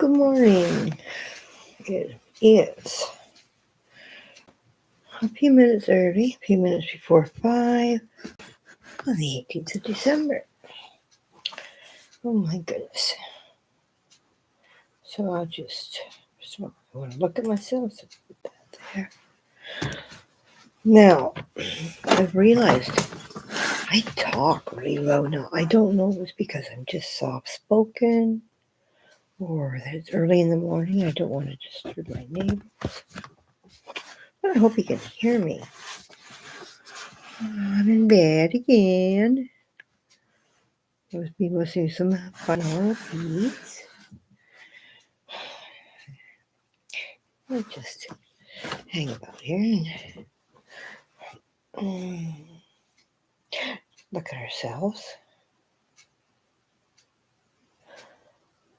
Good morning. It is a few minutes early, a few minutes before 5 on the 18th of December. Oh my goodness. So I want to look at myself. So put that there. Now, I've realized I talk really low now. I don't know if it's because I'm just soft-spoken or that it's early in the morning. I don't want to disturb my neighbors. But I hope you can hear me. I'm in bed again. I was be listening to some binaural beats. We'll just hang about here and look at ourselves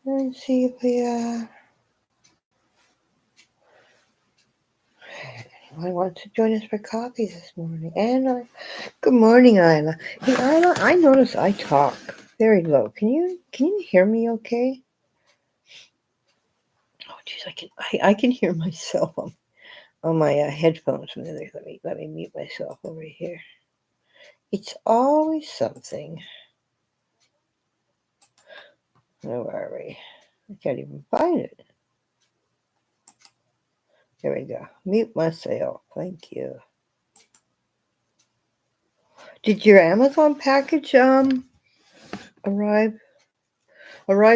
and see if anyone wants to join us for coffee this morning. And good morning, Isla. Hey, Isla, I notice I talk very low. Can you hear me okay? Oh, geez, I can hear myself on my headphones from the other. Let me mute myself over here. It's always something. Where are we? I can't even find it. There we go. Mute myself. Thank you. Did your Amazon package arrive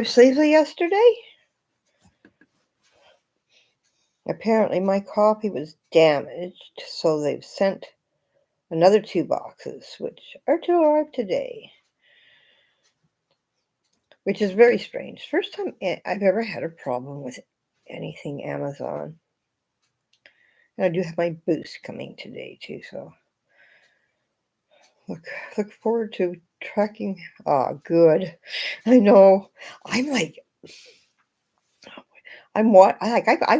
safely yesterday? Apparently my coffee was damaged, so they've sent another 2 boxes, which are to arrive today. Which is very strange. First time I've ever had a problem with anything Amazon. And I do have my boost coming today too, so look forward to tracking. Good. I know. I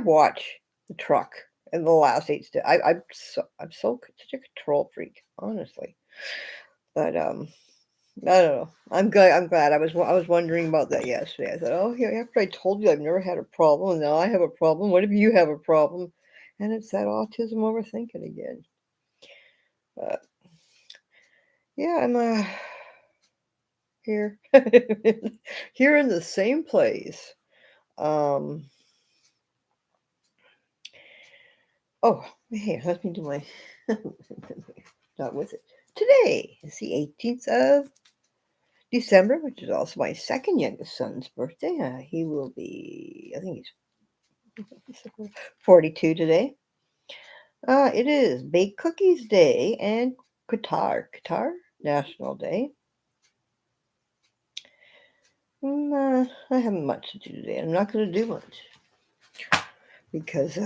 watch the truck in the last 8 steps. I'm so such a control freak, honestly. But I don't know. I'm glad. I was wondering about that yesterday. I thought, oh, yeah. After I told you I've never had a problem, and now I have a problem. What if you have a problem? And it's that autism overthinking again. But yeah, I'm here here in the same place. Oh, hey, let me do my not with it. Today is the 18th of December, which is also my second youngest son's birthday. He will be, I think he's 42 today. It is Baked Cookies Day and Qatar National Day. I haven't much to do today. I'm not going to do much because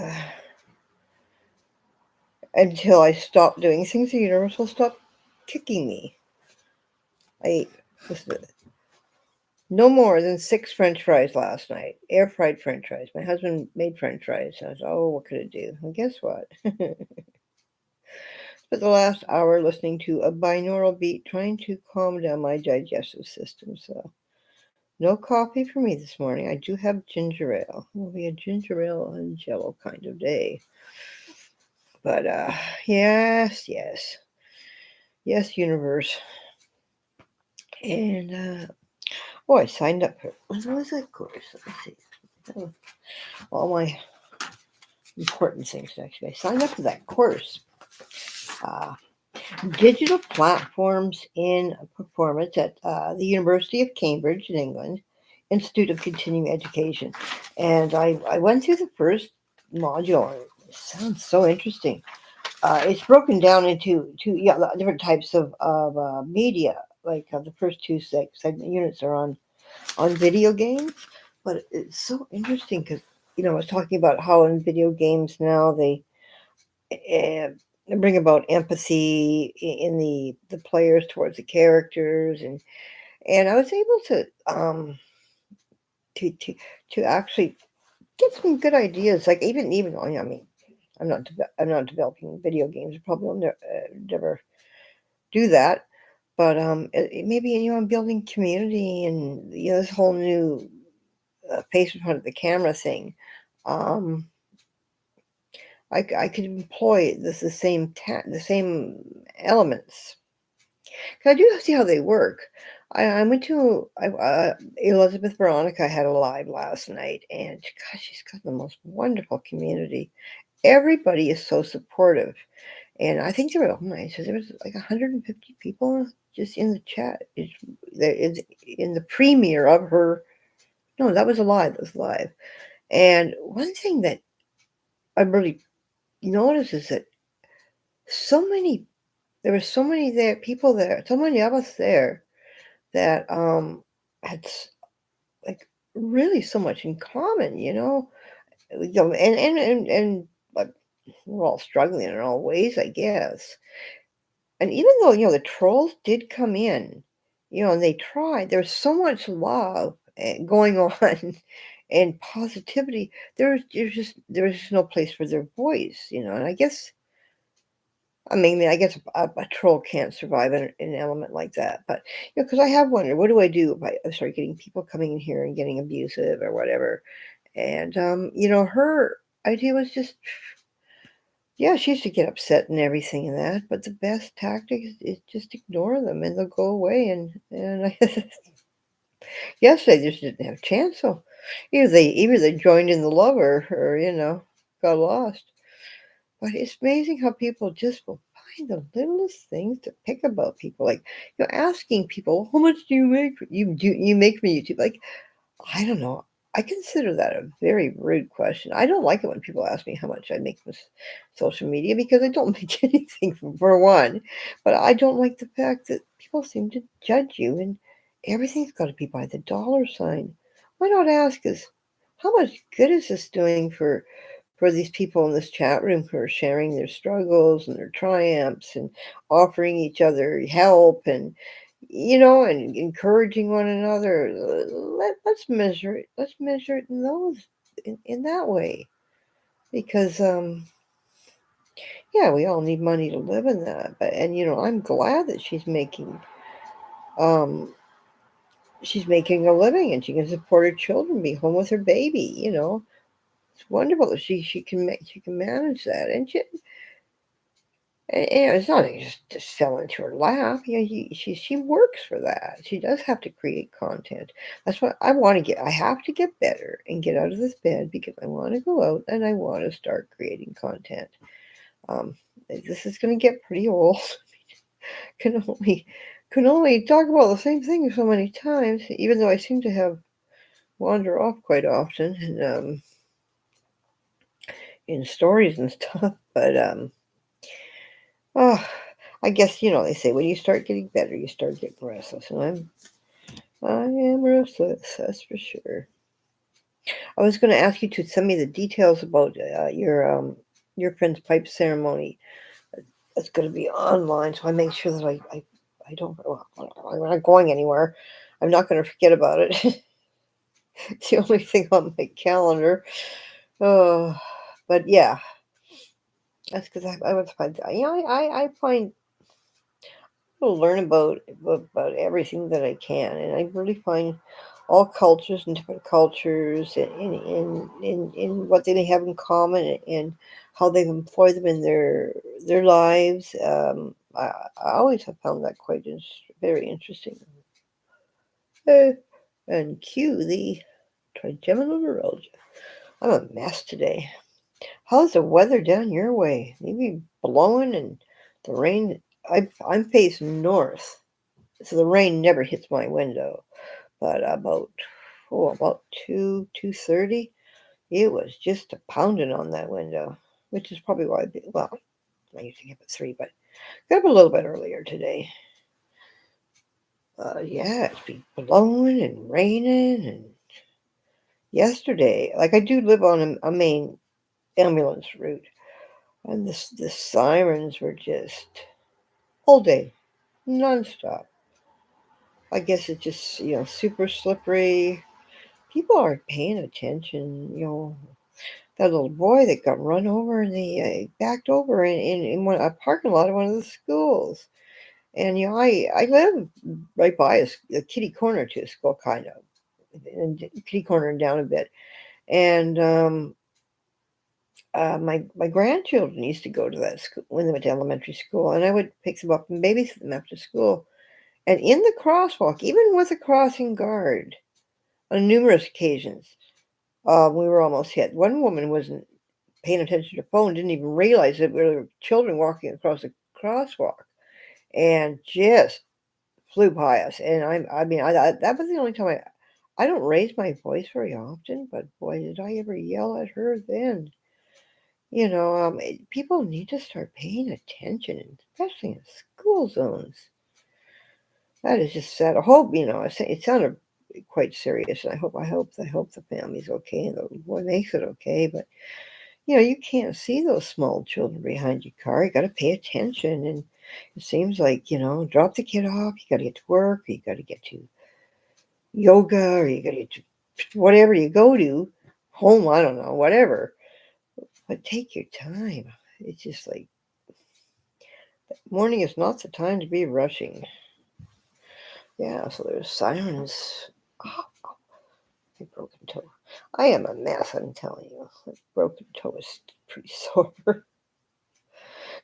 until I stop doing things, the universe will stop kicking me. I ate no more than 6 French fries last night. Air fried French fries. My husband made French fries. I was, what could I do? Well, guess what? Spent the last hour listening to a binaural beat trying to calm down my digestive system. So, no coffee for me this morning. I do have ginger ale. It will be a ginger ale and jello kind of day. But, yes, universe. And, I signed up for, what was that course? Let me see. All my important things actually. I signed up for that course. Digital platforms in performance at the University of Cambridge in England, Institute of Continuing Education. And I went through the first module. It sounds so interesting. It's broken down into different types of media. Like the first 2 segment units are on video games. But it's so interesting because, I was talking about how in video games now they bring about empathy in the players towards the characters, and I was able to actually get some good ideas. Like even I mean, I'm not developing video games. I probably will never do that. But maybe I'm building community and this whole new face in front of the camera thing, um, I could employ the same elements. 'Cause I do see how they work. I went to Elizabeth Veronica had a live last night, and gosh, she's got the most wonderful community. Everybody is so supportive, and I think there were, oh my, so there was like 150 people just in the chat. It's in the premiere of her. No, that was a live. That was live. And one thing that I really noticed is that so many there were so many there people there, so many of us there that had like really so much in common, and but we're all struggling in all ways, I guess. And even though the trolls did come in, and they tried, there's so much love going on and positivity. There's just no place for their voice, and I guess a troll can't survive in an element like that. But, because I have wondered, what do I do if I start getting people coming in here and getting abusive or whatever? And, her idea was just, yeah, she used to get upset and everything and that, but the best tactic is just ignore them and they'll go away. And I, yes, they just didn't have a chance. So either they joined in the love or got lost. But it's amazing how people just will find the littlest things to pick about people. Like, asking people, "How much do you make? You make from YouTube?" Like, I don't know. I consider that a very rude question. I don't like it when people ask me how much I make from social media because I don't make anything for one. But I don't like the fact that people seem to judge you and everything's got to be by the dollar sign. Why not ask us, how much good is this doing for these people in this chat room who are sharing their struggles and their triumphs and offering each other help and encouraging one another. Let's measure it in that way because yeah, we all need money to live in that. But I'm glad that um she's making a living and she can support her children, be home with her baby. It's wonderful that she can manage that, and it's not like just fell into her lap. She works for that. She does have to create content. That's what I want to get. I have to get better and get out of this bed because I want to go out and I want to start creating content. Um, this is going to get pretty old. can only can only talk about the same thing so many times, even though I seem to have wander off quite often and in stories and stuff. But oh, I guess they say when you start getting better, you start getting restless, and I am restless. That's for sure. I was going to ask you to send me the details about your friend's pipe ceremony. It's going to be online, so I make sure that I don't. Well, I'm not going anywhere. I'm not going to forget about it. It's the only thing on my calendar. Oh, but yeah, that's because I was find I find to learn about everything that I can, and I really find all cultures and different cultures in what they have in common and how they've employed them in their lives. I always have found that quite very interesting. Uh, and cue the trigeminal neuralgia. I'm a mess today. How's the weather down your way? Maybe blowing and the rain. I'm facing north, so the rain never hits my window. But about 2:30, it was just a pounding on that window, which is probably why. Well, I usually get up at 3, but got up a little bit earlier today. Yeah, it's been blowing and raining, and yesterday, like I do live on a main ambulance route, and the sirens were just all day, nonstop. I guess it's just super slippery. People aren't paying attention. That little boy that got run over and they backed over in a parking lot of one of the schools. And I live right by a kitty corner to a school, kind of. and kitty corner down a bit. And my grandchildren used to go to that school when they went to elementary school, and I would pick them up and babysit them after school. And in the crosswalk, even with a crossing guard, on numerous occasions, we were almost hit. One woman wasn't paying attention to her phone, didn't even realize that there were children walking across the crosswalk, and just flew by us. And that was the only time I don't raise my voice very often, but boy, did I ever yell at her then. People need to start paying attention, especially in school zones. That is just sad. I hope, it sounded quite serious, and I hope the family's okay and the boy makes it okay. But you can't see those small children behind your car. You got to pay attention, and it seems like drop the kid off. You got to get to work. Or you got to get to yoga, or you got to get to whatever you go to, home. I don't know, whatever. But take your time. It's just like morning is not the time to be rushing. Yeah, so there's sirens. Oh, my broken toe. I am a mess, I'm telling you. My broken toe is pretty sore.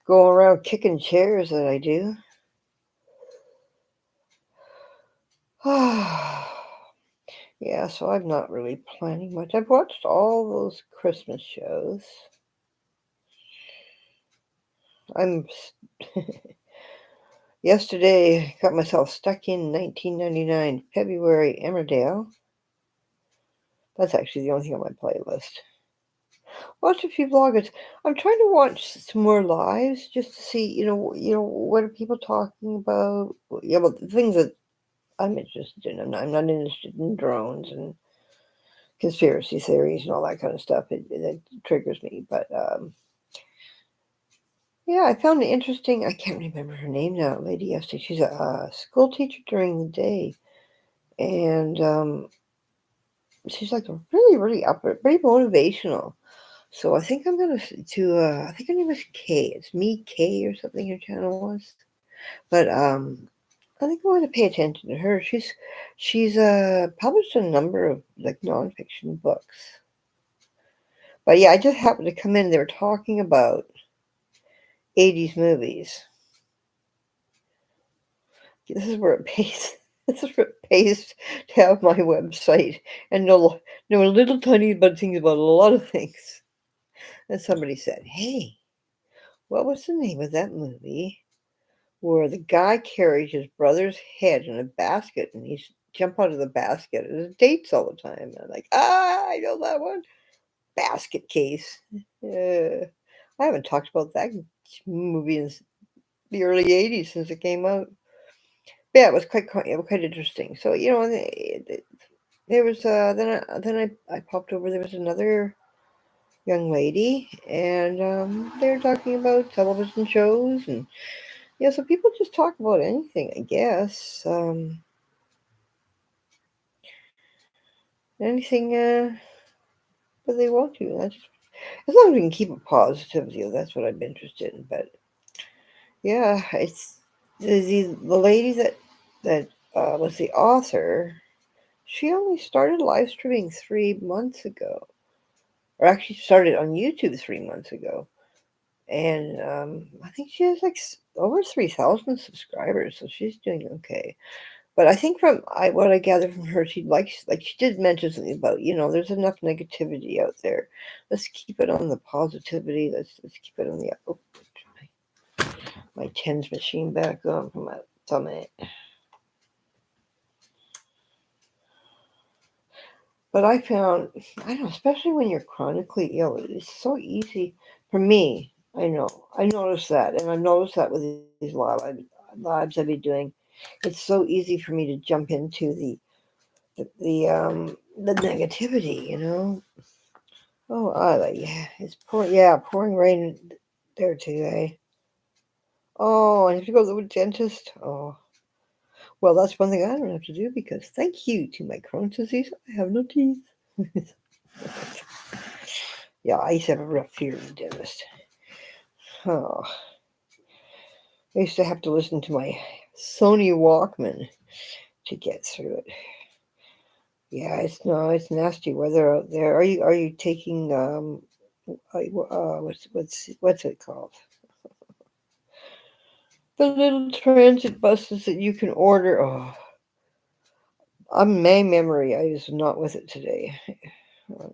Going around kicking chairs that I do. Yeah, so I'm not really planning much. I've watched all those Christmas shows. I'm Yesterday got myself stuck in 1999 February Emmerdale. That's actually the only thing on my playlist. Watched a few vloggers. I'm trying to watch some more lives just to see, what are people talking about? Yeah, well, the things that I'm interested in. I'm not interested in drones and conspiracy theories and all that kind of stuff. It triggers me. But yeah, I found it interesting. I can't remember her name now, lady yesterday. She's a school teacher during the day, and she's like really, really very motivational. So I think I'm gonna I think her name was Kay. It's Me Kay or something her channel was. But I think I want to pay attention to her. She's published a number of like nonfiction books. But yeah, I just happened to come in. They were talking about 80s movies. This is where it pays. This is where it pays to have my website and know a little tiny but things about a lot of things. And somebody said, "Hey, what was the name of that movie where the guy carries his brother's head in a basket and he's jump out of the basket and it dates all the time?" And I'm like, I know that one. Basket Case. I haven't talked about that movie in the early 80s since it came out. Yeah, it was quite interesting. So there was then I popped over. There was another young lady, and they were talking about television shows, and yeah, so people just talk about anything, I guess. Anything that they want to. As long as we can keep it positive, that's what I'm interested in. But yeah, it's the lady that was the author. She only started live streaming 3 months ago, or actually started on YouTube 3 months ago, and I think she has like over 3,000 subscribers, so she's doing okay. But I think what I gathered from her, she likes like she did mention something about there's enough negativity out there. Let's keep it on the positivity. Let's keep it on the my tens machine back on from my stomach. But I found, I don't know, especially when you're chronically ill, it's so easy for me. I noticed that, and I've noticed that with these lives I've been doing. It's so easy for me to jump into the negativity. Oh, yeah, it's pouring rain there today. Oh, I have to go to the dentist. Oh, well, that's one thing I don't have to do because thank you to my Crohn's disease, I have no teeth. Yeah, I used to have a rough fear of the dentist. Oh, I used to have to listen to my Sony Walkman to get through it. Yeah, it's no, it's nasty weather out there. Are you taking what's it called? The little transit buses that you can order. Oh, my memory I is not with it today.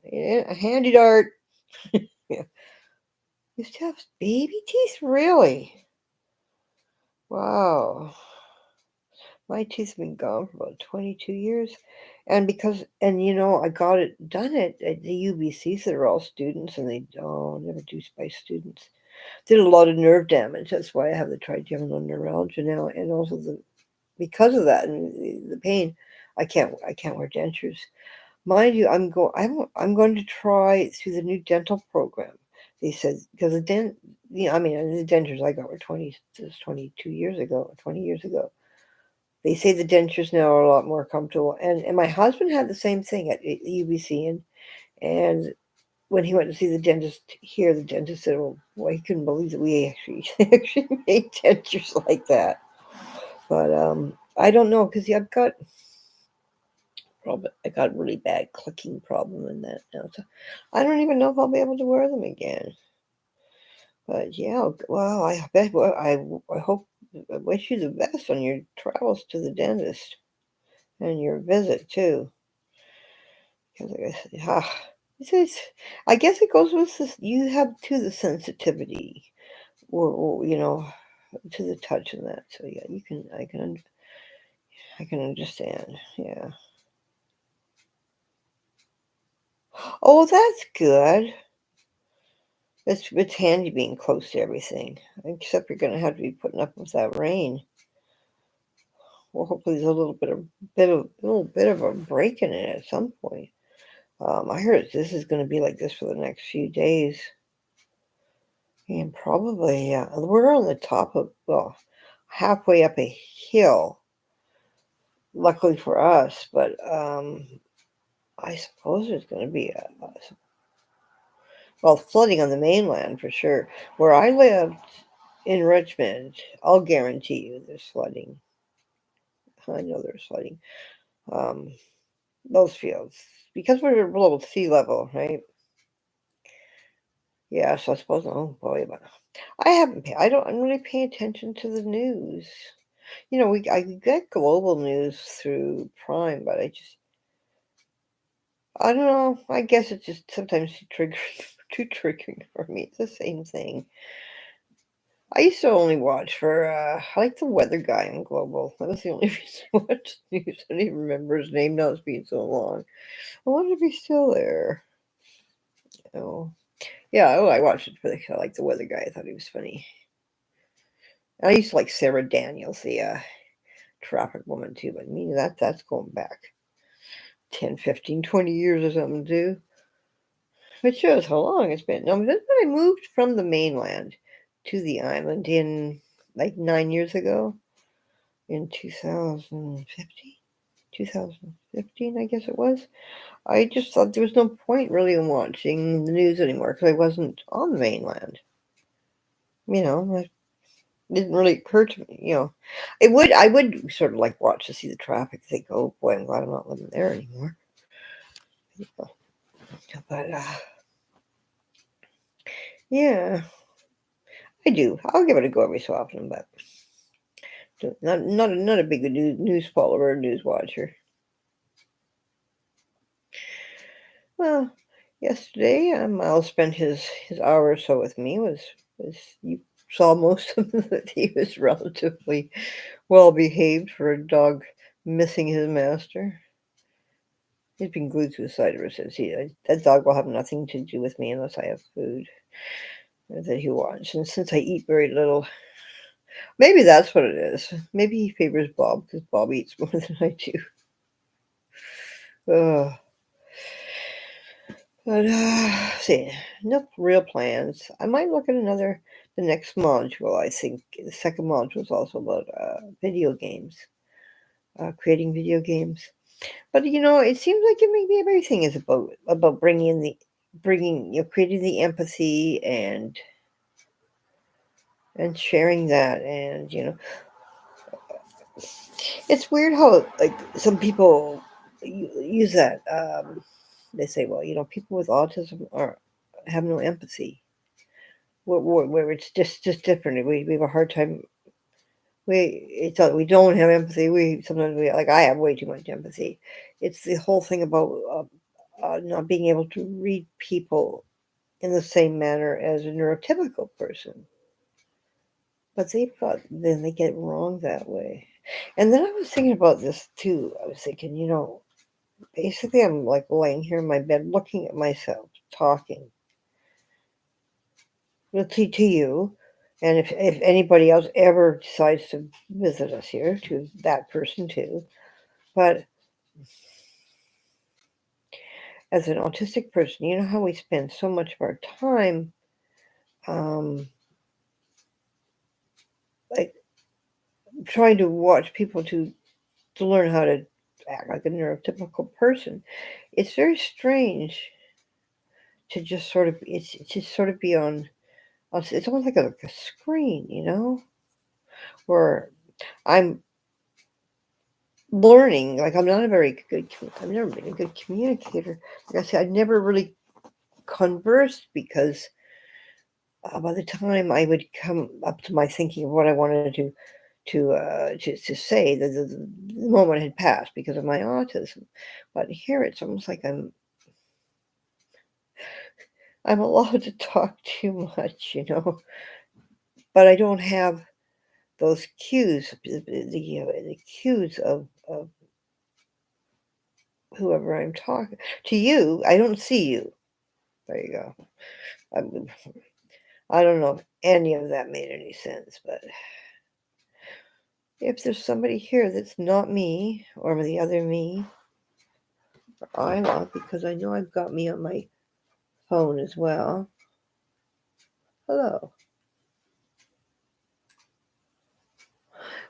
Yeah, a handy dart. Yeah. Used to have baby teeth, really? Wow. My teeth have been gone for about 22 years. And I got it done at the UBCs that are all students, and they, oh, never do by students. Did a lot of nerve damage. That's why I have the trigeminal neuralgia now, and also because of that and the pain, I can't wear dentures. Mind you, I'm going to try through the new dental program. They said because I mean the dentures I got were 22 years ago, 20 years ago. They say the dentures now are a lot more comfortable, and my husband had the same thing at UBC, and when he went to see the dentist here, the dentist said, "Well, boy, he couldn't believe that we actually actually made dentures like that." But I don't know because I got a really bad clicking problem in that now, so I don't even know if I'll be able to wear them again. But yeah, well, I bet. Well, I hope. I wish you the best on your travels to the dentist and your visit too. Because I guess it goes with this. You have to the sensitivity, or to the touch and that. So yeah, I can understand. Yeah. Oh, that's good. It's handy being close to everything. Except you're gonna have to be putting up with that rain. Well, hopefully there's a little bit of a break in it at some point. I heard this is gonna be like this for the next few days, and probably we're on the top of halfway up a hill. Luckily for us, but I suppose there's gonna be flooding on the mainland for sure. Where I lived in Richmond, I'll guarantee you there's flooding. I know there's flooding. Um, those fields because we're below sea level, right? Yeah, so I suppose. Oh boy, but I don't really pay attention to the news. I get global news through Prime, but I don't know. I guess it's just sometimes too triggering for me. It's the same thing. I used to only watch for I like the weather guy on Global. That was the only reason I watched the news. I don't even remember his name now. It's been so long. I wonder if he's still there. Oh, yeah. Oh, I watched it for I like the weather guy. I thought he was funny. And I used to like Sarah Daniels, the traffic woman too. But me, that's going back 10, 15, 20 years or something too. It shows how long it's been. No, that's when I moved from the mainland to the island in like 9 years ago in 2015, I guess it was. I just thought there was no point really in watching the news anymore because I wasn't on the mainland. It didn't really occur to me. I would sort of like watch to see the traffic. Think, oh boy, I'm glad I'm not living there anymore. But yeah, I do. I'll give it a go every so often, but not a big news follower, news watcher. Well, yesterday, Miles spent his hour or so with me. Was You saw most of that he was relatively well behaved for a dog missing his master. He's been glued to the side ever since. That dog will have nothing to do with me unless I have food that he wants. And since I eat very little, maybe that's what it is. Maybe he favors Bob because Bob eats more than I do. Ugh. But see, no real plans. I might look at the next module. I think the second module is also about video games, creating video games. But it seems like maybe everything is about creating the empathy and sharing that, and it's weird how like some people. use that. They say, well, people with autism are have no empathy, where it's just different. We have a hard time. We don't have empathy. We sometimes we like I have way too much empathy. It's the whole thing about not being able to read people in the same manner as a neurotypical person. But then they get it wrong that way. And then I was thinking about this too. I was thinking, basically I'm like laying here in my bed looking at myself, talking to you. And if anybody else ever decides to visit us here, to that person too. But as an autistic person, you know how we spend so much of our time um, like trying to watch people to learn how to act like a neurotypical person. It's very strange to just sort of it's just sort of be it's almost like a screen, where I'm learning. Like I've never been a good communicator. Like I said, I've never really conversed because by the time I would come up to my thinking of what I wanted to say, the moment had passed because of my autism. But here it's almost like I'm allowed to talk too much, but I don't have those cues, the cues of whoever I'm talking to. You, I don't see you. There you go. I don't know if any of that made any sense, but if there's somebody here that's not me or the other me, I love because I know I've got me on my phone as well. Hello,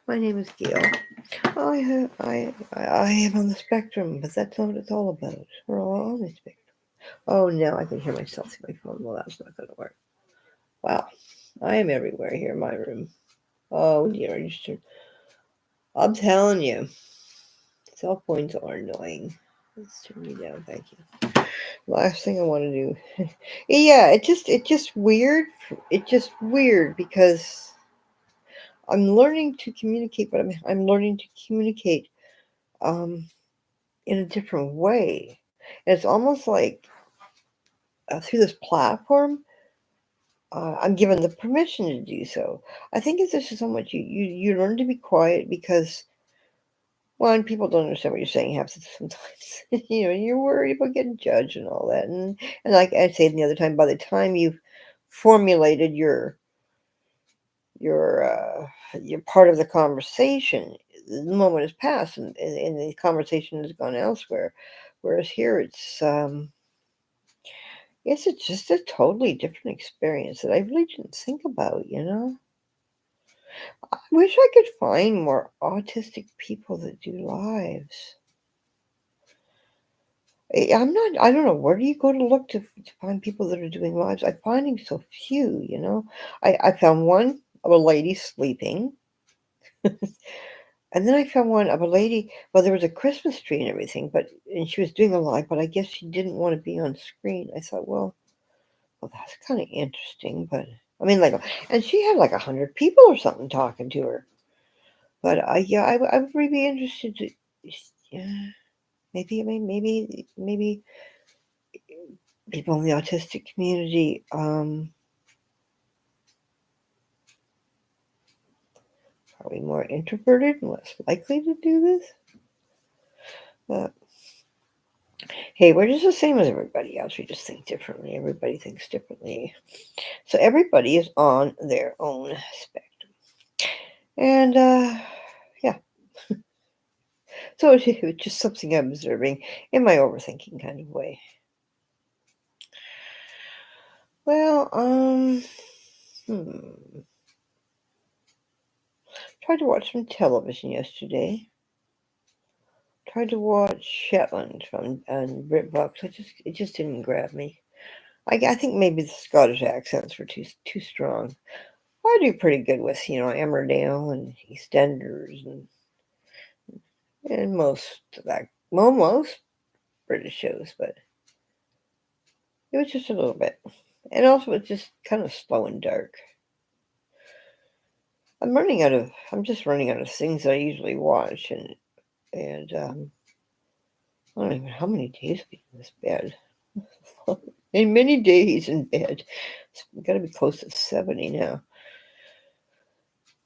my name is Gail. I am on the spectrum, but that's not what it's all about. We're all on the spectrum. Oh, now I can hear myself through my phone. Well, that's not going to work. Wow, I am everywhere here in my room. Oh dear, I'm telling you, cell phones are annoying. Let's turn me down, thank you. Last thing I want to do. Yeah, it's just weird. It's just weird because I'm learning to communicate, but I'm learning to communicate um, in a different way. And it's almost like through this platform, I'm given the permission to do so. I think it's just so much you learn to be quiet because one, people don't understand what you're saying half the sometimes. You're worried about getting judged and all that. And like I said the other time, by the time you've formulated your part of the conversation, the moment has passed and the conversation has gone elsewhere. Whereas here it's just a totally different experience that I really didn't think about. I wish I could find more autistic people that do lives. I don't know, where do you go to look to find people that are doing lives? I'm finding so few. I found one of a lady sleeping, and then I found one of a lady, well, there was a Christmas tree and everything, and she was doing a live, but I guess she didn't want to be on screen. I thought, well, that's kind of interesting, but I mean, like, and she had like 100 people or something talking to her. But yeah, I would really be interested to, yeah, maybe people in the autistic community are we more introverted and less likely to do this? But hey, we're just the same as everybody else. We just think differently. Everybody thinks differently. So everybody is on their own spectrum. And yeah. So it's just something I'm observing in my overthinking kind of way. Well, tried to watch some television yesterday. Tried to watch Shetland from and BritBox. It just didn't grab me. I think maybe the Scottish accents were too strong. I do pretty good with Emmerdale and EastEnders and most of that well, most British shows, but it was just a little bit. And also, it's just kind of slow and dark. I'm just running out of things that I usually watch, and I don't even know how many days I've been in this bed. In many days in bed. It's got to be close to 70 now.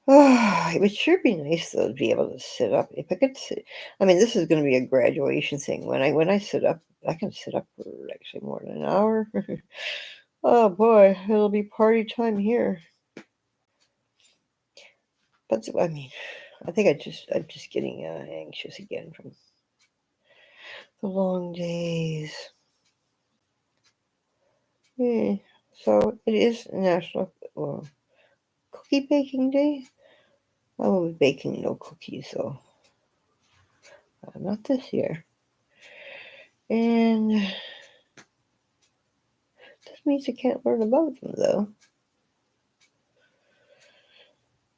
It would sure be nice though to be able to sit up. If I could sit, I mean, this is going to be a graduation thing. When I sit up, I can sit up for actually more than an hour. Oh boy, it'll be party time here. But I mean, I think I'm just getting anxious again from the long days. Yeah. So it is National Cookie Baking Day. I will be baking no cookies though, not this year. And this means I can't learn about them though.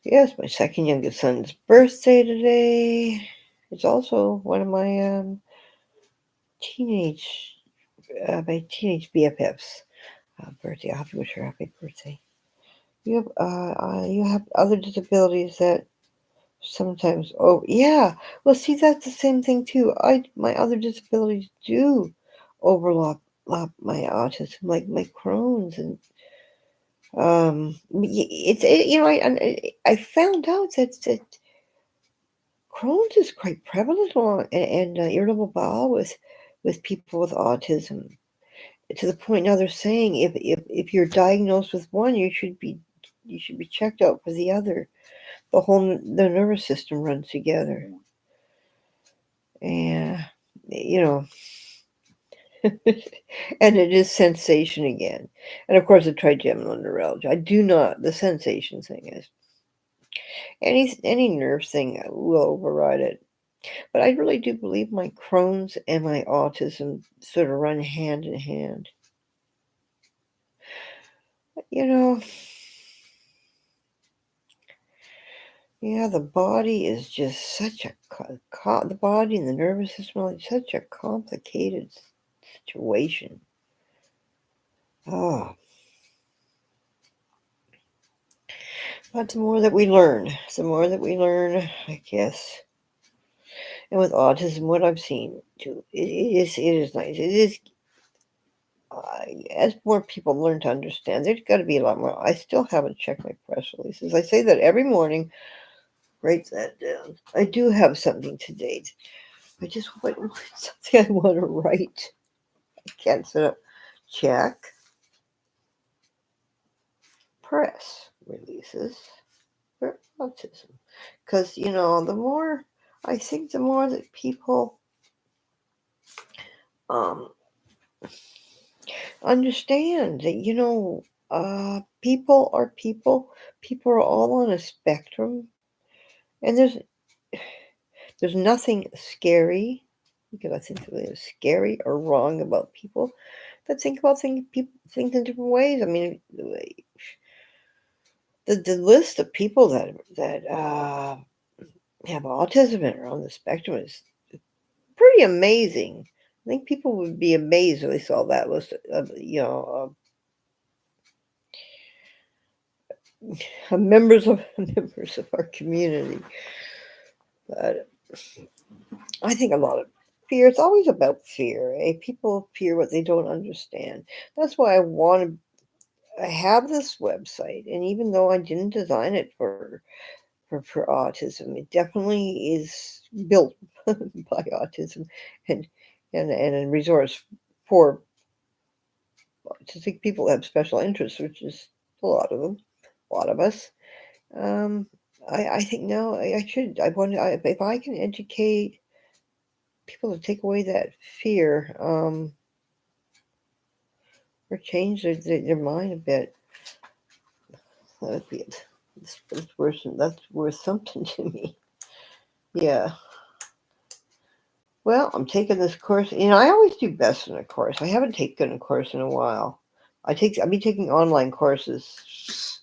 Yes, my second youngest son's birthday today. It's also one of teenage my teenage BFFs' birthday. I'll have to wish her happy birthday. You have other disabilities that sometimes. Oh yeah, well see that's the same thing too. My other disabilities do overlap my autism, like my Crohn's and I found out that Crohn's is quite prevalent along and irritable bowel with people with autism, to the point now they're saying if you're diagnosed with one, you should be checked out for the other. The nervous system runs together, and you know, and it is sensation again, and of course the trigeminal neuralgia. I do not the sensation thing is any nerve thing will override it. But I really do believe my Crohn's and my autism sort of run hand in hand. You know, yeah, the body is just such the body and the nervous system are such a complicated situation. Oh, but the more that we learn, I guess. And with autism, what I've seen too, it is nice. It is as more people learn to understand. There's got to be a lot more. I still haven't checked my press releases. I say that every morning. Write that down. I do have something to date. I just want something I want to write. I can't set up. Check press releases for autism. Because, the more, I think the more that people um, understand that, people are people. People are all on a spectrum. And there's nothing scary, because I think there's scary or wrong about people that think about things in different ways. I mean, the list of people that have autism and are on the spectrum is pretty amazing. I think people would be amazed if they saw that list of members of members of our community. But I think a lot of fear. It's always about fear. People fear what they don't understand. That's why I have this website, and even though I didn't design it for autism, it definitely is built by autism and and a resource for autistic people that have special interests, which is a lot of them, a lot of us. Um, I think now I should. If I can educate people to take away that fear, or change their mind a bit. That'd be it. That's worth something to me. Yeah. Well, I'm taking this course. I always do best in a course. I haven't taken a course in a while. I've been taking online courses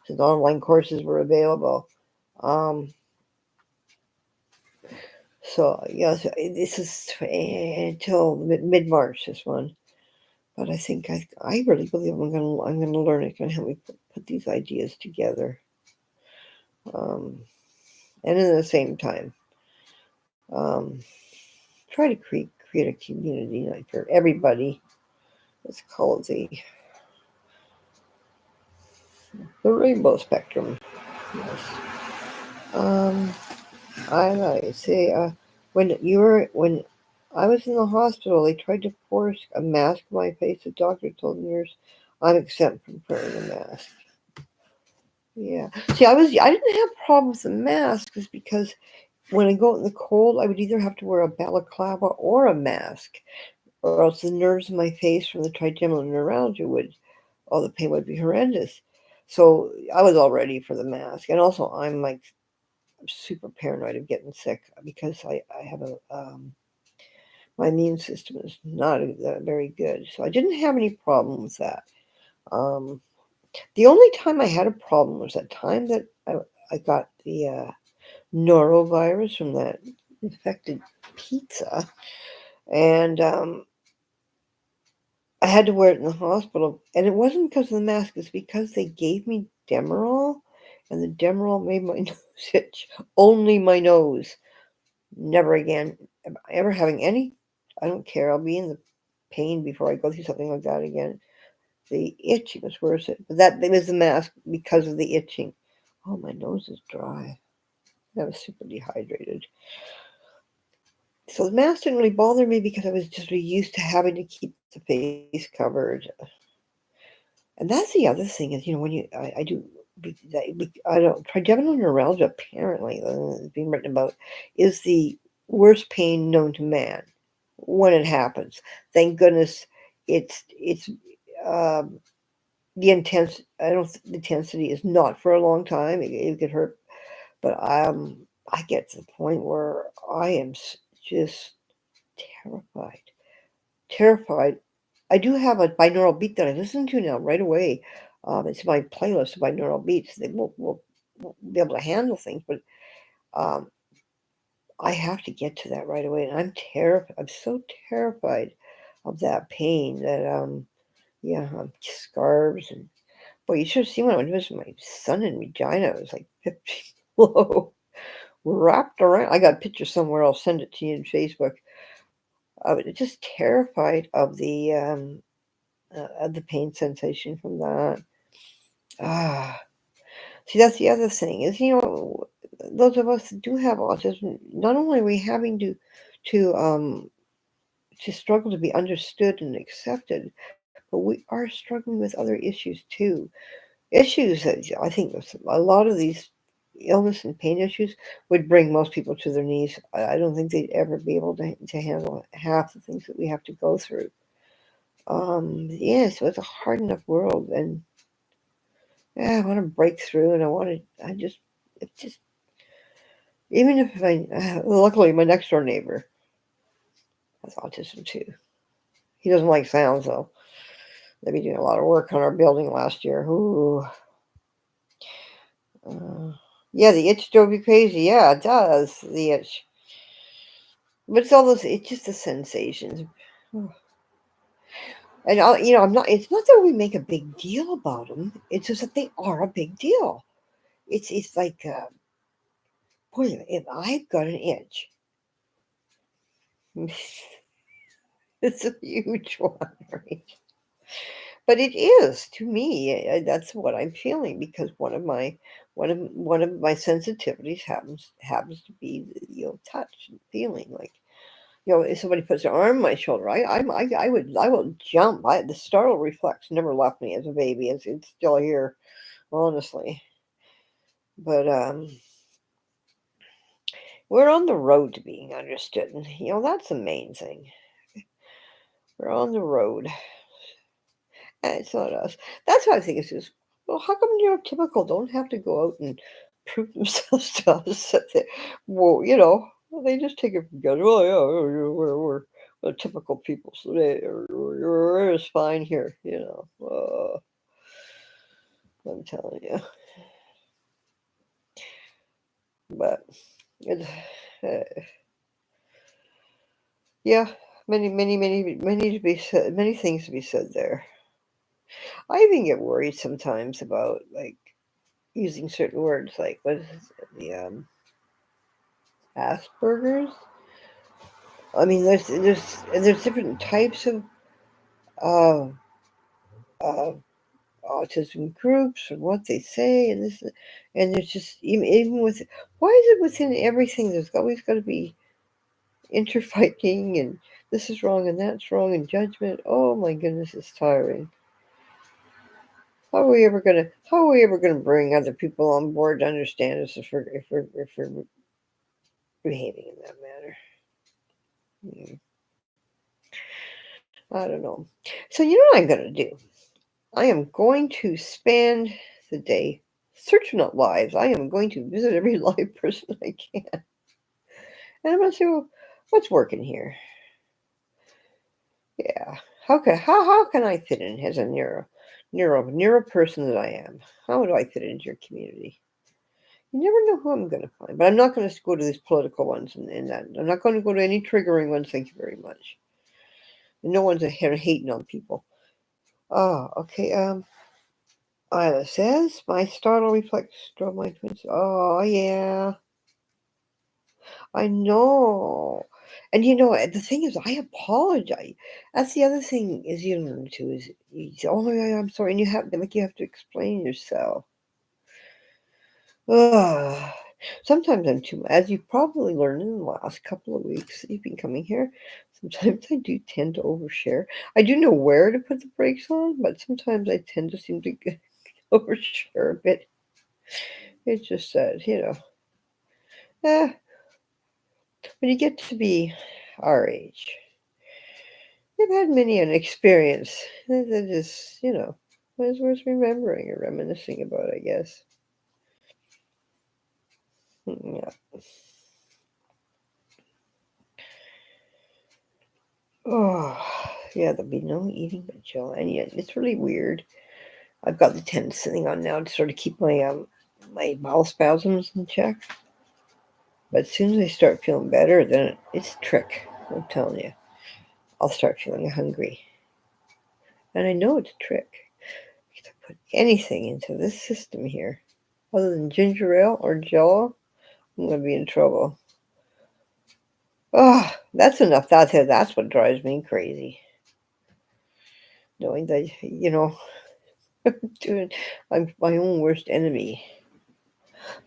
since online courses were available. Um, So, yeah, so this is until mid-March, this one. But I think I really believe I'm gonna learn it. Gonna help me put these ideas together. Um, and at the same time, um, try to create a community like for everybody. Let's call it the rainbow spectrum. Yes. Um, I like say when I was in the hospital, they tried to force a mask on my face. The doctor told the nurse I'm exempt from wearing a mask. Yeah. See, I didn't have problems with the mask, is because when I go out in the cold, I would either have to wear a balaclava or a mask, or else the nerves in my face from the trigeminal neuralgia the pain would be horrendous. So I was all ready for the mask, and also I'm like super paranoid of getting sick because I have my immune system is not very good, so I didn't have any problem with that. Um, the only time I had a problem was that time that I got the norovirus from that infected pizza, and I had to wear it in the hospital. And it wasn't because of the mask; it's because they gave me Demerol, and the Demerol made my nose itch. Only my nose. Never again. Am I ever having any? I don't care. I'll be in the pain before I go through something like that again. The itching was worse. But that it was the mask because of the itching. Oh, my nose is dry. I was super dehydrated. So the mask didn't really bother me because I was just really used to having to keep the face covered. And that's the other thing is, when I do, I don't, trigeminal neuralgia apparently, being written about, is the worst pain known to man when it happens. Thank goodness it's um, I don't, the intensity is not for a long time. It could hurt, but I get to the point where I am just terrified. Terrified. I do have a binaural beat that I listen to now right away. It's my playlist of binaural beats. They won't be able to handle things, but um, I have to get to that right away. And I'm terrified. I'm so terrified of that pain that yeah, scarves and boy, you should have seen when I went to visit my son in Regina. It was like 50 below, wrapped around. I got a picture somewhere. I'll send it to you in Facebook. I was just terrified of the pain sensation from that. Ah, see, that's the other thing is, those of us that do have autism, not only are we having to to struggle to be understood and accepted, but we are struggling with other issues too. Issues that I think a lot of these illness and pain issues would bring most people to their knees. I don't think they'd ever be able to handle half the things that we have to go through. Yeah, so it's a hard enough world, and yeah, I want to break through, and it's just, even if luckily my next door neighbor has autism too. He doesn't like sounds though. They've been doing a lot of work on our building last year. Ooh, uh, yeah, the itch drove you crazy. Yeah, it does. The itch, but it's just the sensations. And I'm not. It's not that we make a big deal about them. It's just that they are a big deal. It's like, boy, if I've got an itch, it's a huge one, right? But it is to me. That's what I'm feeling because one of my sensitivities happens to be touch and feeling. Like, if somebody puts their arm on my shoulder, I will jump. The startle reflex never left me as a baby. It's still here, honestly. But we're on the road to being understood, and that's the main thing. We're on the road. It's not us. That's why I think it's just, well, how come neurotypical don't have to go out and prove themselves to us that well, they just take it for granted. Oh, yeah, we're typical people, so we're just fine here, I'm telling you. But it's, uh, Yeah, many to be said, many things to be said there. I even get worried sometimes about like using certain words, like what is the Asperger's. I mean, there's different types of uh, uh, autism groups and what they say, and this, and there's just even with why is it within everything? There's always got to be interfighting, and this is wrong and that's wrong, and judgment. Oh my goodness, it's tiring. How are we ever gonna bring other people on board to understand us if we're behaving in that manner? Hmm, I don't know. So you know what I'm gonna do? I am going to spend the day searching out lives. I am going to visit every live person I can, and I'm gonna see what's working here. Yeah. How can I fit in as a neuro person that I am? How do I fit into your community? You never know who I'm going to find, but I'm not going to go to these political ones and that. I'm not going to go to any triggering ones. Thank you very much. No one's here hating on people. Oh, okay. Isla says my startle reflects draw my twins. Oh yeah, I know. And you know the thing is, I apologize. That's the other thing is you learn too is you say, oh my God, I'm sorry, and you have to explain yourself. Ugh. Sometimes I'm too, as you've probably learned in the last couple of weeks that you've been coming here, sometimes I do tend to overshare. I do know where to put the brakes on, but sometimes I tend to seem to overshare a bit. It's just that, eh, when you get to be our age, you've had many an experience that is, is worth remembering or reminiscing about, I guess. Yeah. Oh, yeah, there'll be no eating but Jill. And yeah, it's really weird. I've got the tent sitting on now to sort of keep my bowel spasms in check. But as soon as I start feeling better, then it's a trick. I'm telling you, I'll start feeling hungry, and I know it's a trick. If I put anything into this system here, other than ginger ale or Jello, I'm gonna be in trouble. Oh, that's enough. That's what drives me crazy. Knowing that doing, I'm my own worst enemy.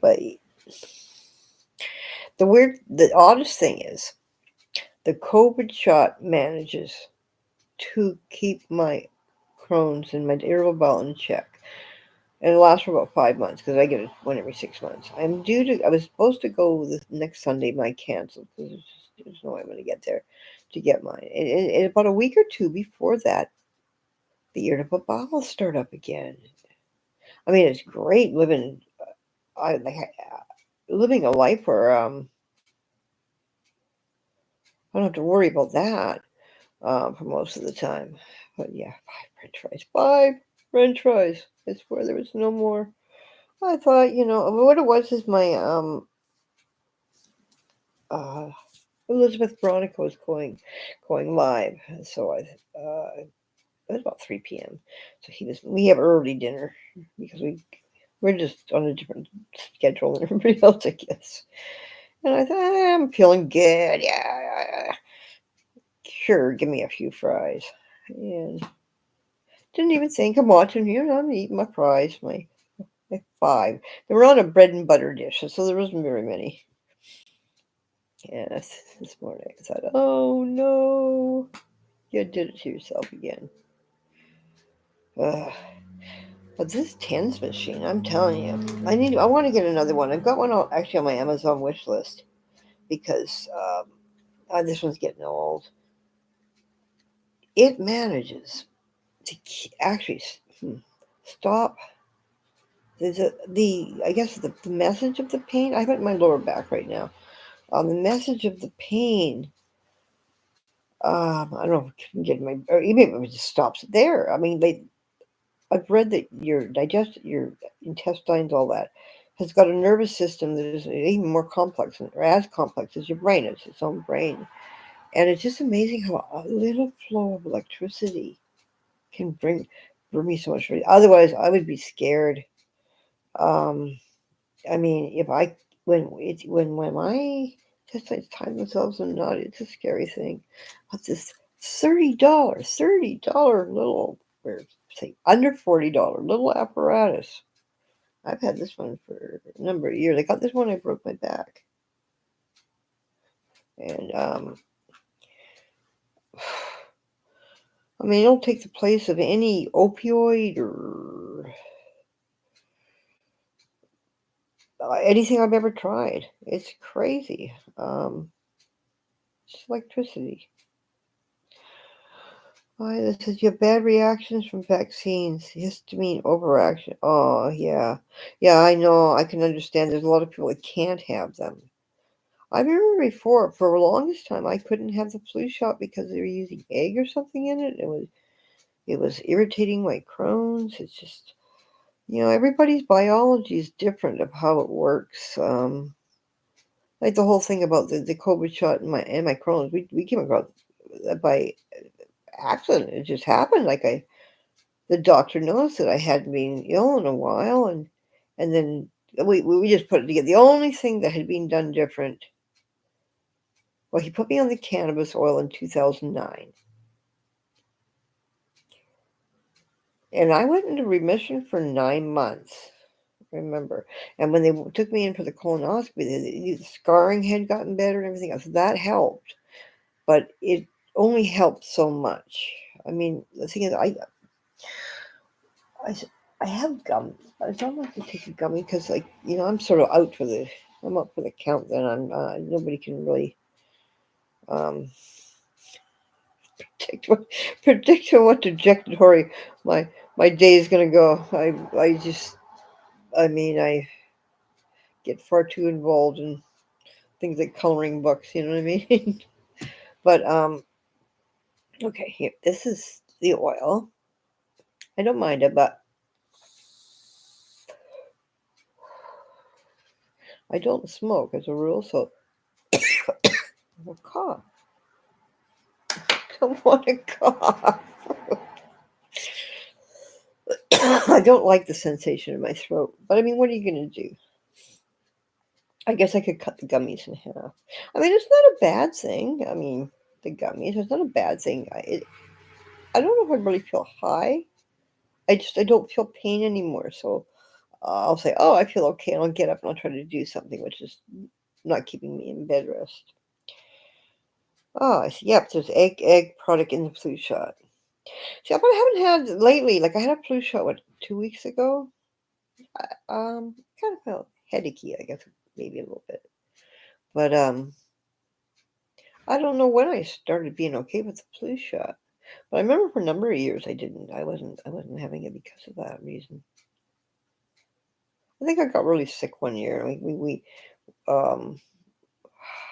But the oddest thing is, the COVID shot manages to keep my Crohn's and my irritable bowel in check. And it lasts for about 5 months because I get it one every 6 months. I was supposed to go this next Sunday, but I canceled because there's no way I'm going to get there to get mine. And about a week or two before that, the irritable bowel start up again. I mean, it's great living a life where I don't have to worry about that for most of the time. But yeah, five French fries. I swear there was no more. I thought, what it was is my uh Elizabeth Veronica was going live, so it was about 3 p.m. So we have early dinner because we're just on a different schedule than everybody else, I guess. And I thought, I'm feeling good. Yeah, sure, give me a few fries. And didn't even think I'm watching. I'm eating my fries, my five. They were on a bread and butter dish, so there wasn't very many. Yes, this morning I thought, oh no, you did it to yourself again. Ugh. But this tens machine, I'm telling you, I want to get another one. I've got one actually on my Amazon wish list because this one's getting old. It manages to actually stop I guess the message of the pain. I have it in my lower back right now. The message of the pain. I don't know if I can get my, or even if it just stops there. I mean, I've read that your intestines, all that, has got a nervous system that is even more complex or as complex as your brain. It's its own brain, And it's just amazing how a little flow of electricity can bring me so much relief. Otherwise, I would be scared. Um, I mean, if I when my test lights time themselves or not, it's a scary thing. But this $30 little, or say under $40 little apparatus. I've had this one for a number of years. I got this one. I broke my back, and I mean, it'll take the place of any opioid or anything I've ever tried. It's crazy. It's electricity. Why, this says you have bad reactions from vaccines, histamine overaction. Oh, yeah. Yeah, I know. I can understand. There's a lot of people that can't have them. I remember before, for the longest time, I couldn't have the flu shot because they were using egg or something in it. It was irritating my Crohn's. It's just, everybody's biology is different of how it works. Like the whole thing about the COVID shot and my Crohn's, we came across that by accident. It just happened. The doctor noticed that I hadn't been ill in a while, and then we just put it together. The only thing that had been done different, well, he put me on the cannabis oil in 2009, and I went into remission for 9 months. Remember, and when they took me in for the colonoscopy, the scarring had gotten better and everything else. That helped, but it only helped so much. I mean, the thing is, I, I have gum. I don't like to take a gummy because, like, I'm sort of out for I'm up for the count. Then nobody can really um, predict on what trajectory my day is gonna go. I mean, I get far too involved in things like coloring books. You know what I mean? But okay, here, this is the oil. I don't mind it, but I don't smoke as a rule, so I'll cough. Don't want to cough. I don't like the sensation in my throat, but I mean, what are you going to do? I guess I could cut the gummies in half. I mean, it's not a bad thing. I mean, the gummies, it's not a bad thing. I don't know if I really feel high. I don't feel pain anymore. So I'll say, oh, I feel okay. And I'll get up and I'll try to do something, which is not keeping me in bed rest. Oh, I see. Yep, there's egg product in the flu shot. See, but I haven't had lately. Like I had a flu shot, what, 2 weeks ago? Kind of felt headachy, I guess, maybe a little bit. But I don't know when I started being okay with the flu shot. But I remember for a number of years I didn't. I wasn't having it because of that reason. I think I got really sick one year. We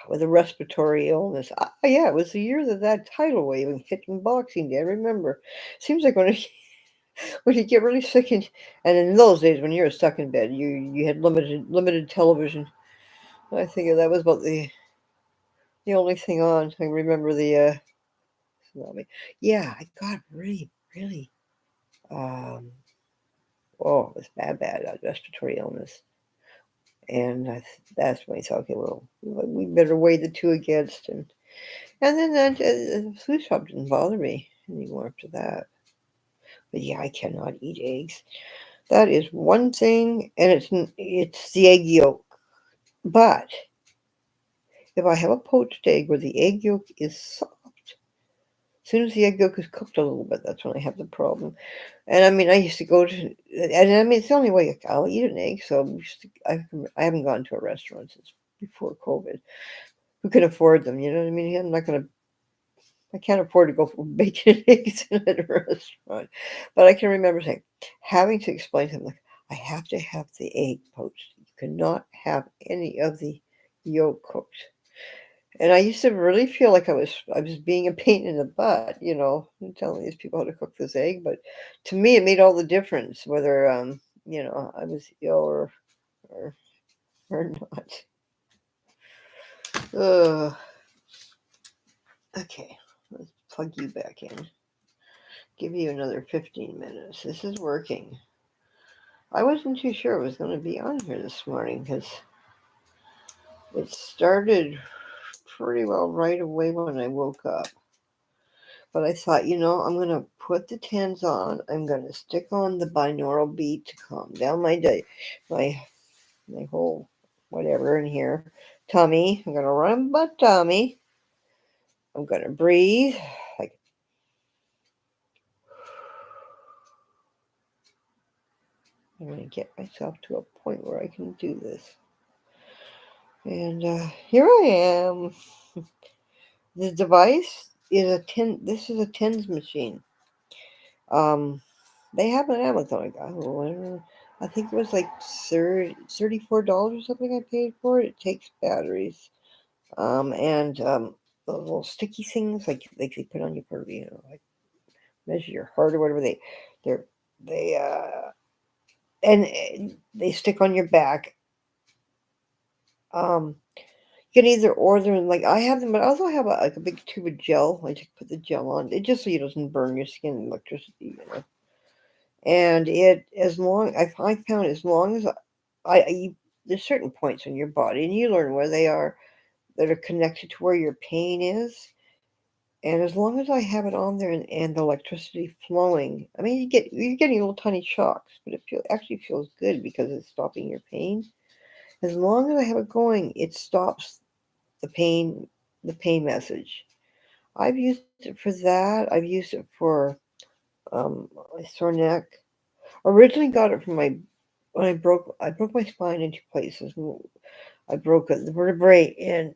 with a respiratory illness. Yeah, it was the year that tidal wave hit in Boxing Day. I remember. Seems like when when you get really sick and in those days when you were stuck in bed, you had limited television. I think that was about the only thing on. I remember the tsunami. Yeah, I got really, really, um, oh, it was bad, respiratory illness. And that's when I thought, okay, well, we better weigh the two against. And then the flu shot didn't bother me anymore after that. But yeah, I cannot eat eggs. That is one thing, and it's the egg yolk. But if I have a poached egg where the egg yolk is soft, as soon as the egg yolk is cooked a little bit, that's when I have the problem. And I mean, I used to go to, and I mean, it's the only way I'll eat an egg. So I haven't gone to a restaurant since before COVID. Who can afford them? You know what I mean? I can't afford to go for bacon and eggs in a restaurant. But I can remember having to explain to him, like, I have to have the egg poached. You cannot have any of the yolk cooked. And I used to really feel like I was being a pain in the butt, telling these people how to cook this egg. But to me, it made all the difference whether I was ill or or not. Ugh. Okay, let's plug you back in. Give you another 15 minutes. This is working. I wasn't too sure it was going to be on here this morning because it started pretty well right away when I woke up. But I thought, I'm going to put the tens on. I'm going to stick on the binaural beat to calm down my day, my whole whatever in here. Tummy. I'm going to run my tummy. I'm going to breathe. Like, I'm going to get myself to a point where I can do this. And here I am. The device is a 10. This is a tens machine. Um, they have an Amazon. I think it was like $34 or something I paid for it. It takes batteries. And those little sticky things like they put on you for like measure your heart or whatever they're they and they stick on your back. You can either order them like I have them, but I also have like a big tube of gel. I just put the gel on it just so it doesn't burn your skin with electricity. And I found as long as there's certain points in your body, and you learn where they are that are connected to where your pain is. And as long as I have it on there and the electricity flowing, I mean, you're getting little tiny shocks, but actually feels good because it's stopping your pain. As long as I have it going, it stops the pain message. I've used it for that. I've used it for my sore neck. Originally got it from when I broke my spine in two places. I broke the vertebrae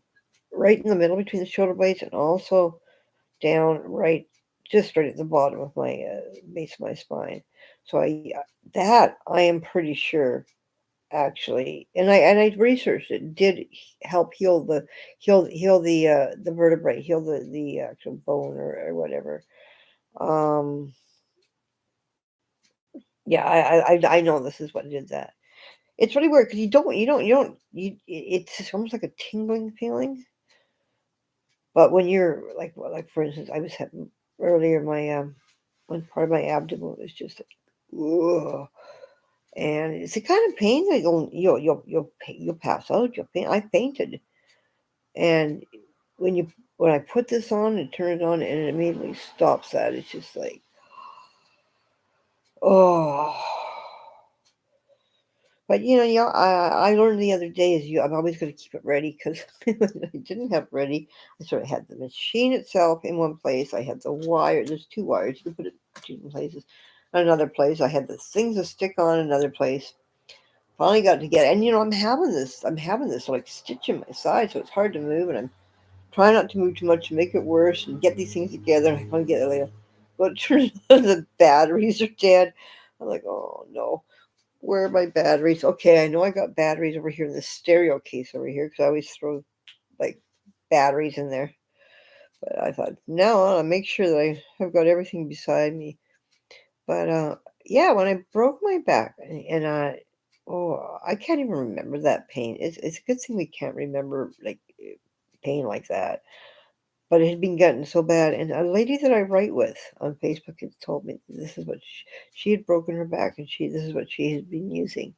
right in the middle between the shoulder blades and also down just right at the bottom of my base of my spine. So I am pretty sure actually, and I researched it, did help heal the vertebrae, heal the actual bone or whatever. Um, yeah, I know this is what did that. It's really weird because it's almost like a tingling feeling. But when you're like for instance, I was having earlier my one part of my abdomen was just like, ugh. And it's the kind of pain that you'll pass out. You'll pain. I fainted, and when you when I put this on and turn it on, and it immediately stops that. It's just like, oh. But I learned the other day I'm always going to keep it ready because when I didn't have it ready, I sort of had the machine itself in one place. I had the wire. There's two wires. You can put it two different places. Another place, I had the things to stick on. Another place. Finally got it together, and I'm having this like stitch in my side, so it's hard to move, and I'm trying not to move too much to make it worse and get these things together. And I finally get it later. But it turns out the batteries are dead. I'm like, oh no. Where are my batteries? Okay, I know I got batteries over here in the stereo case over here because I always throw like batteries in there. But I thought, no, I'll make sure that I have got everything beside me. But yeah, when I broke my back and I can't even remember that pain. It's a good thing we can't remember like pain like that. But it had been getting so bad, and a lady that I write with on Facebook had told me this is what she had broken her back, and this is what she had been using.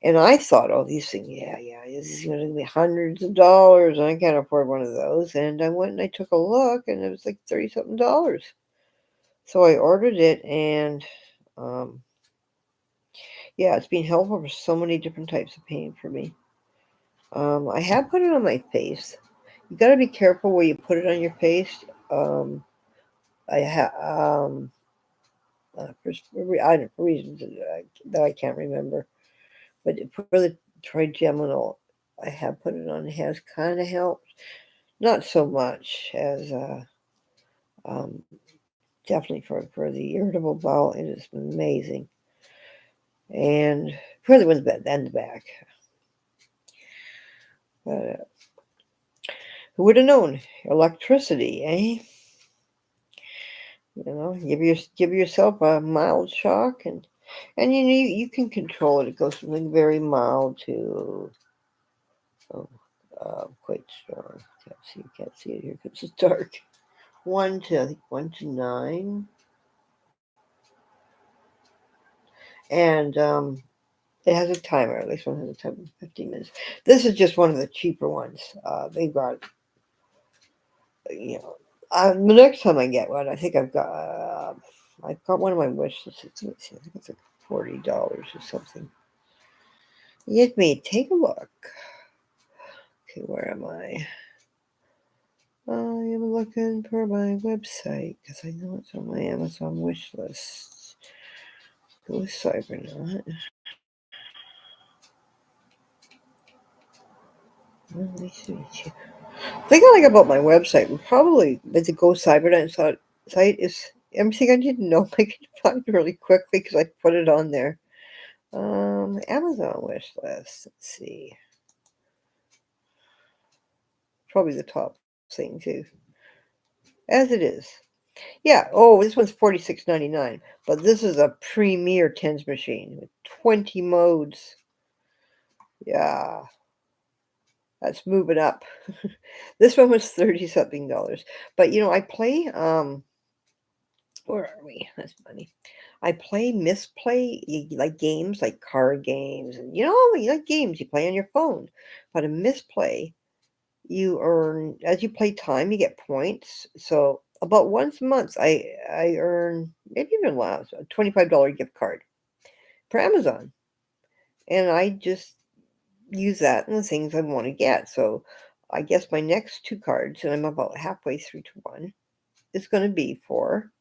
And I thought, oh, these things, yeah, this is going to be hundreds of dollars. And I can't afford one of those. And I went and I took a look, and it was like 30 something dollars. So I ordered it, and um, yeah, it's been helpful for so many different types of pain for me. I have put it on my face. You got to be careful where you put it on your face. Um, I have for reasons that I can't remember, but for the trigeminal, I have put it on. It has kind of helped. Not so much as um, definitely for the irritable bowel. It is amazing, and for the ones and the back. But who would have known? Electricity, eh? Give yourself a mild shock, and you can control it. It goes from something very mild to quite strong. Can't see it here because it's dark. I think 1 to 9, and it has a timer. At least one has a timer, 15 minutes. This is just one of the cheaper ones. They've got, you know, the next time I get one, I think I've got one of my wish lists. Let me see, I think it's like $40 or something. Let me take a look. Okay, where am I? I am looking for my website because I know it's on my Amazon wish list. Go with Cybernaut. Let me see. The thing I like about my website, probably with the Go Cybernaut site, is everything I didn't know I can find really quickly because I put it on there. Amazon wish list. Let's see. Probably the top thing too, as it is. Yeah. Oh, this one's $46.99, but this is a premier tens machine with 20 modes. Yeah, that's moving up. This one was 30 something dollars, but I play. Where are we? That's funny. I play misplay, like games, like card games, and you like games you play on your phone. But a misplay, you earn as you play time, you get points. So about once a month, I earn maybe even less a $25 gift card for Amazon, and I just use that in the things I want to get. So I guess my next two cards, and I'm about halfway through to one, is going to be for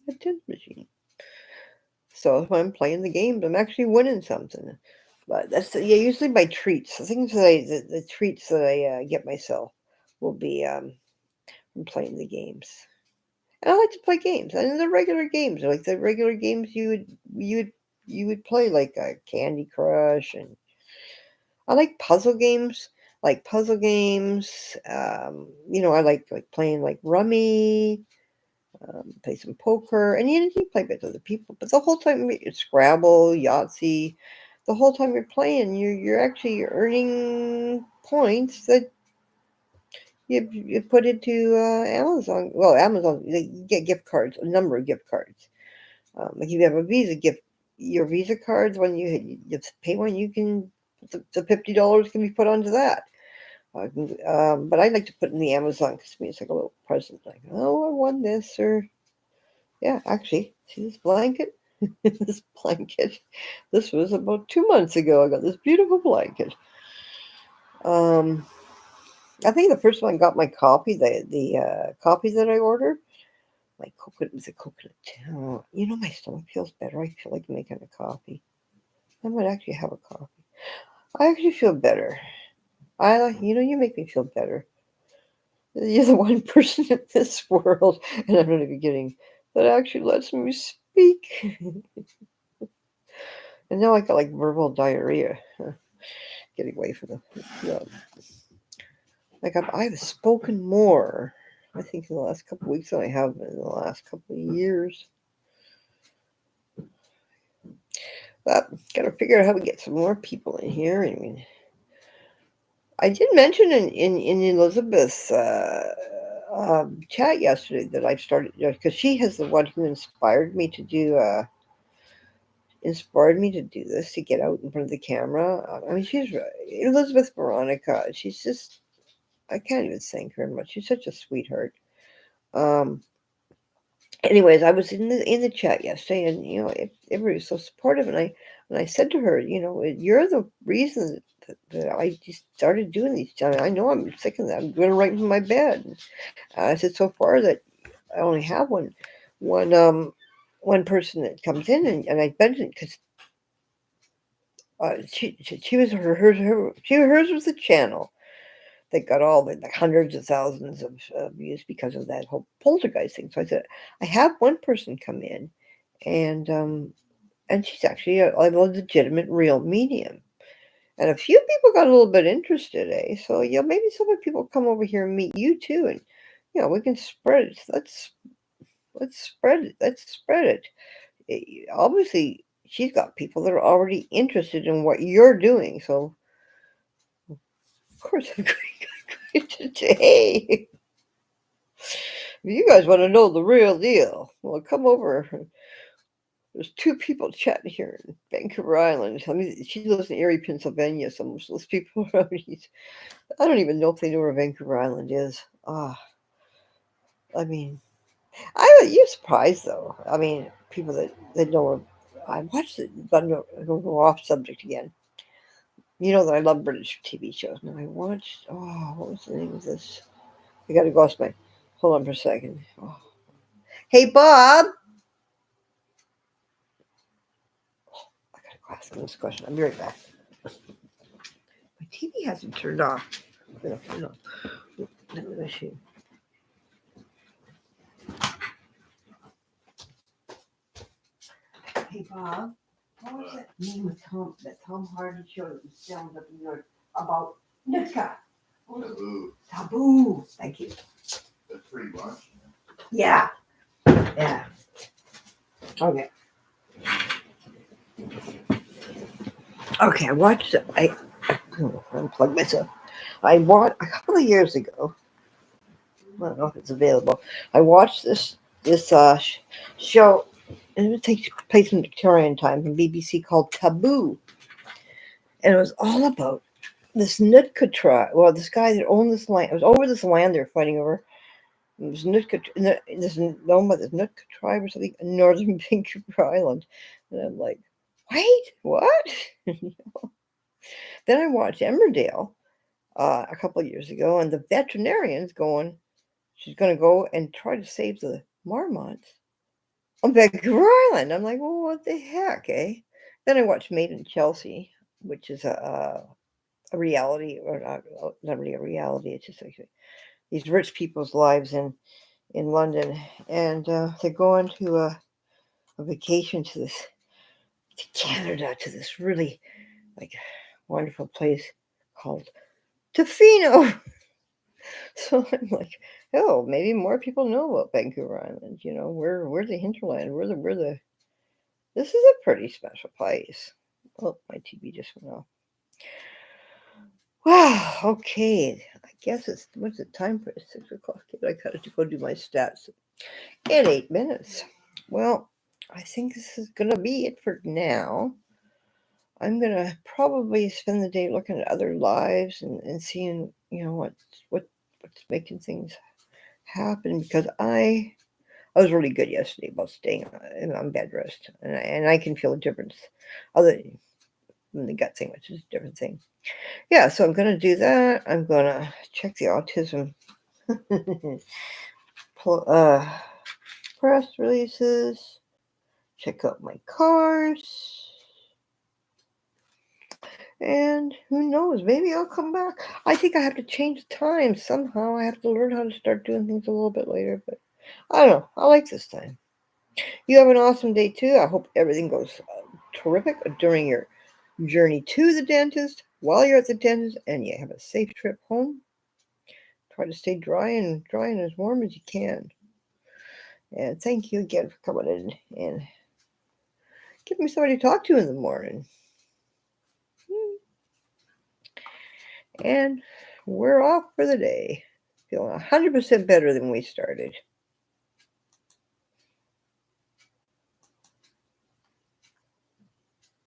a tin machine. So if I'm playing the games, I'm actually winning something. But yeah, usually my treats, the things the treats that I get myself will be from playing the games. And I like to play games, and the regular games, like the regular games you would play, like Candy Crush, and I like puzzle games. Like puzzle games, I like playing like Rummy, play some poker, and you play with other people. But the whole time it's Scrabble, Yahtzee, the whole time you're playing, you're actually earning points that you put into Amazon. Well, Amazon, you get gift cards, a number of gift cards. Like if you have a Visa gift, your Visa cards, when you pay one, you can the $50 can be put onto that. But I like to put in the Amazon because to me it's like a little present. Like, oh, I won this, or yeah, actually, see this blanket? This blanket. This was about 2 months ago. I got this beautiful blanket. Um, I think the first one I got my coffee, the coffee that I ordered, my coconut was a coconut. Oh, my stomach feels better. I feel like making a coffee. I might actually have a coffee. I actually feel better. You make me feel better. You're the one person in this world, and I'm not even kidding, that actually lets me speak. And now I got like verbal diarrhea. Getting away from like I've spoken more, I think, in the last couple of weeks than I have in the last couple of years. But gotta figure out how to get some more people in here. I mean, I did mention in Elizabeth's chat yesterday that I've started because she has the one who inspired me to do this, to get out in front of the camera. I mean, she's Elizabeth Veronica. She's just, I can't even thank her much. She's such a sweetheart. Um, Anyways, I was in the chat yesterday, and everybody was so supportive, and I said to her, you're the reason that I just started doing these. I know I'm sick of that. I'm going to write from my bed. And I said so far that I only have one one person that comes in, and I mentioned because she was hers was the channel that got all the hundreds of thousands of views because of that whole poltergeist thing. So I said, I have one person come in, and she's actually a legitimate, real medium. And a few people got a little bit interested, eh? So maybe some of the people come over here and meet you too, and we can spread it. Let's spread it. Let's spread it. Obviously, she's got people that are already interested in what you're doing. So, of course, I'm going. Hey, if you guys want to know the real deal, well, come over. There's two people chatting here in Vancouver Island. I mean, she lives in Erie, Pennsylvania. So most of those people around I don't even know if they know where Vancouver Island is. I mean, you're surprised though. I mean, people that know where I watched it, but I'm going to go off subject again. You know that I love British TV shows. And I watched, what was the name of this? I got to go off my, hold on for a second. Oh. Hey, Bob. I got to go ask him this question. I'll be right back. My TV hasn't turned off. No. Let me see. Hey, Bob. What was that name of Tom Hardy show that was filmed up in New York about Nootka? Taboo. Taboo. Thank you. That's pretty much. Yeah. Okay. I watched. I unplug myself. I watched a couple of years ago. I don't know if it's available. I watched this show, and it takes place in Victorian times from BBC called Taboo, and it was all about this Nootka tribe. Well, this guy that owned this land. It was over this land they're fighting over. It was Nootka. This known by the Nootka tribe or something in northern Vancouver Island, and I'm like, wait, what? Then I watched Emmerdale a couple of years ago, and the veterinarian's she's going to go and try to save the marmots on Vancouver Island. I'm like, well, what the heck, eh? Then I watched Made in Chelsea, which is a reality, or not really a reality. It's just like these rich people's lives in London, and they're going to a vacation to Canada, to this really like wonderful place called Tofino. So I'm like, oh, maybe more people know about Vancouver Island. You know, we're the hinterland. We're the. This is a pretty special place. Oh, my TV just went off. Wow. Okay. I guess what's the time for it? 6 o'clock. I got to go do my stats in 8 minutes. Well, I think this is gonna be it for now. I'm gonna probably spend the day looking at other lives and seeing, what's making things happen, because I was really good yesterday about staying on bed rest, and I can feel a difference other than the gut thing, which is a different thing. Yeah, so I'm gonna do that. I'm gonna check the autism press releases, check out my cars. And who knows, maybe I'll come back. I think I have to change the time somehow. I have to learn how to start doing things a little bit later, but I don't know. I like this time. You have an awesome day too. I hope everything goes terrific during your journey to the dentist, while you're at the dentist, and you have a safe trip home. Try to stay dry and as warm as you can. And thank you again for coming in and giving me somebody to talk to in the morning. And we're off for the day. Feeling 100% better than we started.